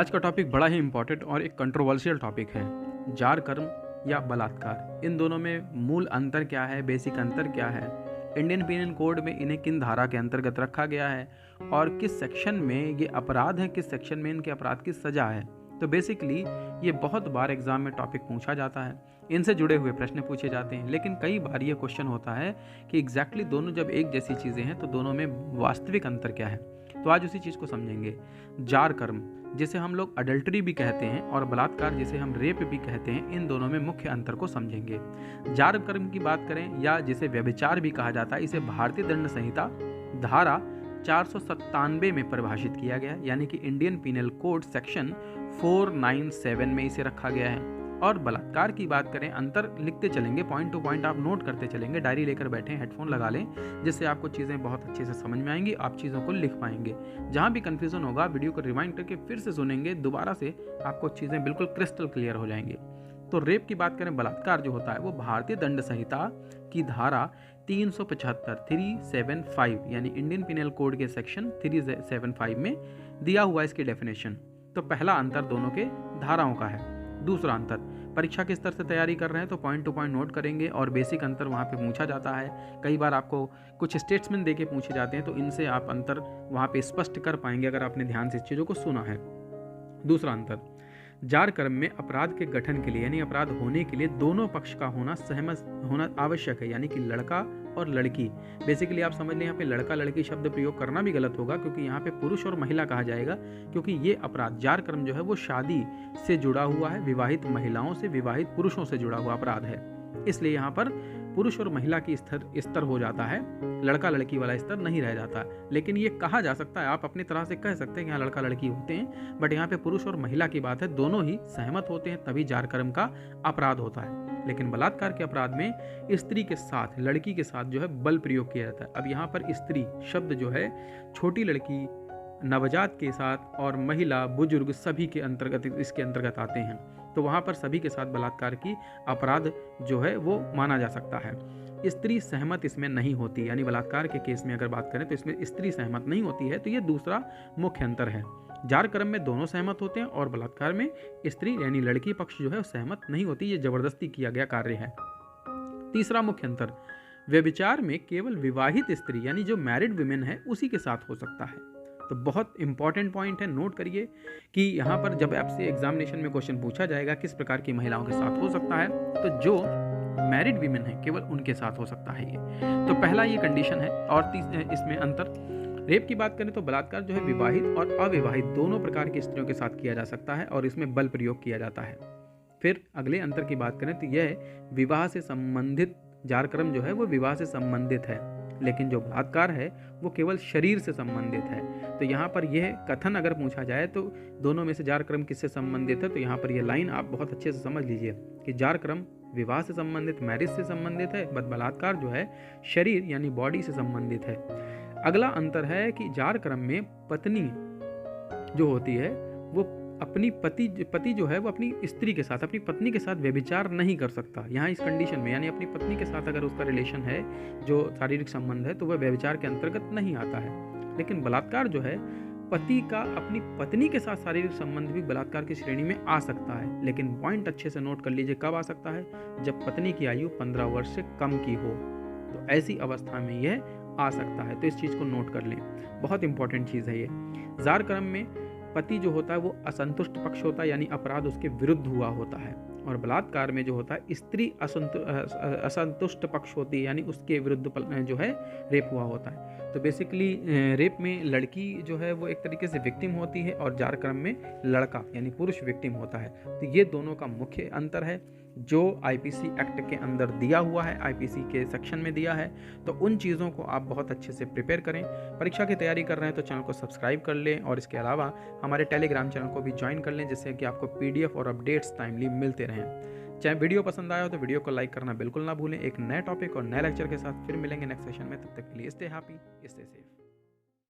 आज का टॉपिक बड़ा ही इम्पोर्टेंट और एक कंट्रोवर्शियल टॉपिक है, जार कर्म या बलात्कार। इन दोनों में मूल अंतर क्या है, बेसिक अंतर क्या है, इंडियन पीनल कोड में इन्हें किन धारा के अंतर्गत रखा गया है और किस सेक्शन में ये अपराध है, किस सेक्शन में इनके अपराध की सज़ा है। तो बेसिकली ये बहुत बार एग्जाम में टॉपिक पूछा जाता है, इनसे जुड़े हुए प्रश्न पूछे जाते हैं, लेकिन कई बार ये क्वेश्चन होता है कि एग्जैक्टली दोनों जब एक जैसी चीज़ें हैं तो दोनों में वास्तविक अंतर क्या है। तो आज उसी चीज़ को समझेंगे। जार कर्म जिसे हम लोग अडल्ट्री भी कहते हैं और बलात्कार जिसे हम रेप भी कहते हैं, इन दोनों में मुख्य अंतर को समझेंगे। जार कर्म की बात करें या जिसे व्यभिचार भी कहा जाता है, इसे भारतीय दंड संहिता धारा 497 में परिभाषित किया गया है, यानी कि इंडियन पीनल कोड सेक्शन 497 में इसे रखा गया है। और बलात्कार की बात करें, अंतर लिखते चलेंगे, पॉइंट टू पॉइंट आप नोट करते चलेंगे, डायरी लेकर बैठें, हेडफोन लगा लें, जिससे आपको चीज़ें बहुत अच्छे से समझ में आएंगी, आप चीज़ों को लिख पाएंगे। जहाँ भी कन्फ्यूज़न होगा वीडियो को रिवाइंड करके फिर से सुनेंगे, दोबारा से आपको चीज़ें बिल्कुल क्रिस्टल क्लियर हो जाएंगी। तो रेप की बात करें, बलात्कार जो होता है वो भारतीय दंड संहिता की धारा 375 यानी इंडियन पीनल कोड के सेक्शन 375 में दिया हुआ इसकी डेफिनेशन। तो पहला अंतर दोनों के धाराओं का है। दूसरा अंतर, परीक्षा के स्तर से तैयारी कर रहे हैं तो पॉइंट टू पॉइंट नोट करेंगे और बेसिक अंतर वहाँ पे पूछा जाता है। कई बार आपको कुछ स्टेट्समेंट देके पूछे जाते हैं, तो इनसे आप अंतर वहाँ पे स्पष्ट कर पाएंगे अगर आपने ध्यान से इस चीज़ों को सुना है। दूसरा अंतर, जार कर्म में अपराध के गठन के लिए यानी अपराध होने के लिए दोनों पक्ष का होना सहमत होना आवश्यक है, यानी कि लड़का और लड़की। बेसिकली आप समझ लें, यहाँ पे लड़का लड़की शब्द प्रयोग करना भी गलत होगा, क्योंकि यहाँ पे पुरुष और महिला कहा जाएगा, क्योंकि ये अपराध जार कर्म जो है वो शादी से जुड़ा हुआ है, विवाहित महिलाओं से, विवाहित पुरुषों से जुड़ा हुआ अपराध है। इसलिए यहाँ पर पुरुष और महिला की स्तर हो जाता है, लड़का लड़की वाला स्तर नहीं रह जाता। लेकिन ये कहा जा सकता है, आप अपनी तरह से कह सकते हैं कि यहाँ लड़का लड़की होते हैं, बट यहाँ पे पुरुष और महिला की बात है, दोनों ही सहमत होते हैं, तभी जार कर्म का अपराध होता है। लेकिन बलात्कार के अपराध में स्त्री के साथ, लड़की के साथ जो है बल प्रयोग किया जाता है। अब यहाँ पर स्त्री शब्द जो है छोटी लड़की, नवजात के साथ और महिला, बुजुर्ग सभी के अंतर्गत इसके अंतर्गत आते हैं। तो वहाँ पर सभी के साथ बलात्कार की अपराध जो है वो माना जा सकता है। स्त्री सहमत इसमें नहीं होती, यानी बलात्कार के केस में अगर बात करें तो इसमें स्त्री सहमत नहीं होती है। तो ये दूसरा मुख्य अंतर है। जार कर्म में दोनों सहमत होते हैं और बलात्कार में स्त्री यानी लड़की पक्ष जो है सहमत नहीं होती, ये जबरदस्ती किया गया कार्य है। तीसरा मुख्य अंतर, व्यभिचार में केवल विवाहित स्त्री यानी जो मैरिड विमेन है उसी के साथ हो सकता है। तो बहुत इंपॉर्टेंट पॉइंट है, नोट करिए कि यहाँ पर जब आपसे एग्जामिनेशन में क्वेश्चन पूछा जाएगा किस प्रकार की महिलाओं के साथ हो सकता है, तो जो मैरिड विमेन है केवल उनके साथ हो सकता है ये। तो पहला ये कंडीशन है। और इसमें अंतर, रेप की बात करें तो बलात्कार जो है विवाहित और अविवाहित दोनों प्रकार की स्त्रियों के साथ किया जा सकता है और इसमें बल प्रयोग किया जाता है। फिर अगले अंतर की बात करें तो यह है, विवाह से संबंधित जार कर्म जो है वो विवाह से संबंधित है, लेकिन जो बलात्कार है वो केवल शरीर से संबंधित है। तो यहाँ पर यह कथन अगर पूछा जाए तो दोनों में से जार कर्म किससे संबंधित है, तो यहाँ पर यह लाइन आप बहुत अच्छे से समझ लीजिए कि जार कर्म विवाह से संबंधित, मैरिज से संबंधित है, बट बलात्कार जो है शरीर यानी बॉडी से संबंधित है। अगला अंतर है कि जार कर्म में पत्नी जो होती है वो अपनी पति जो है वो अपनी स्त्री के साथ, अपनी पत्नी के साथ व्यभिचार नहीं कर सकता। यहाँ इस कंडीशन में, यानी अपनी पत्नी के साथ अगर उसका रिलेशन है, जो शारीरिक संबंध है, तो वह व्यभिचार के अंतर्गत नहीं आता है। लेकिन बलात्कार जो है, पति का अपनी पत्नी के साथ शारीरिक संबंध भी बलात्कार की श्रेणी में आ सकता है। लेकिन पॉइंट अच्छे से नोट कर लीजिए, कब आ सकता है, जब पत्नी की आयु 15 वर्ष से कम की हो, तो ऐसी अवस्था में यह आ सकता है। तो इस चीज़ को नोट कर लें, बहुत इंपॉर्टेंट चीज़ है ये। जार कर्म में पति जो होता है वो असंतुष्ट पक्ष होता है, यानी अपराध उसके विरुद्ध हुआ होता है, और बलात्कार में जो होता है स्त्री असंतुष्ट पक्ष होती है, यानी उसके विरुद्ध जो है रेप हुआ होता है। तो बेसिकली रेप में लड़की जो है वो एक तरीके से विक्टिम होती है और जार कर्म में लड़का यानी पुरुष विक्टिम होता है। तो ये दोनों का मुख्य अंतर है जो आईपीसी एक्ट के अंदर दिया हुआ है, आईपीसी के सेक्शन में दिया है। तो उन चीज़ों को आप बहुत अच्छे से प्रिपेयर करें। परीक्षा की तैयारी कर रहे हैं तो चैनल को सब्सक्राइब कर लें और इसके अलावा हमारे टेलीग्राम चैनल को भी ज्वाइन कर लें, जिससे कि आपको पीडीएफ और अपडेट्स टाइमली मिलते रहें। चाहे वीडियो पसंद आया हो तो वीडियो को लाइक करना बिल्कुल ना भूलें। एक नए टॉपिक और नए लेक्चर के साथ फिर मिलेंगे नेक्स्ट सेशन में, तब तक के लिए स्टे हैप्पी, स्टे सेफ।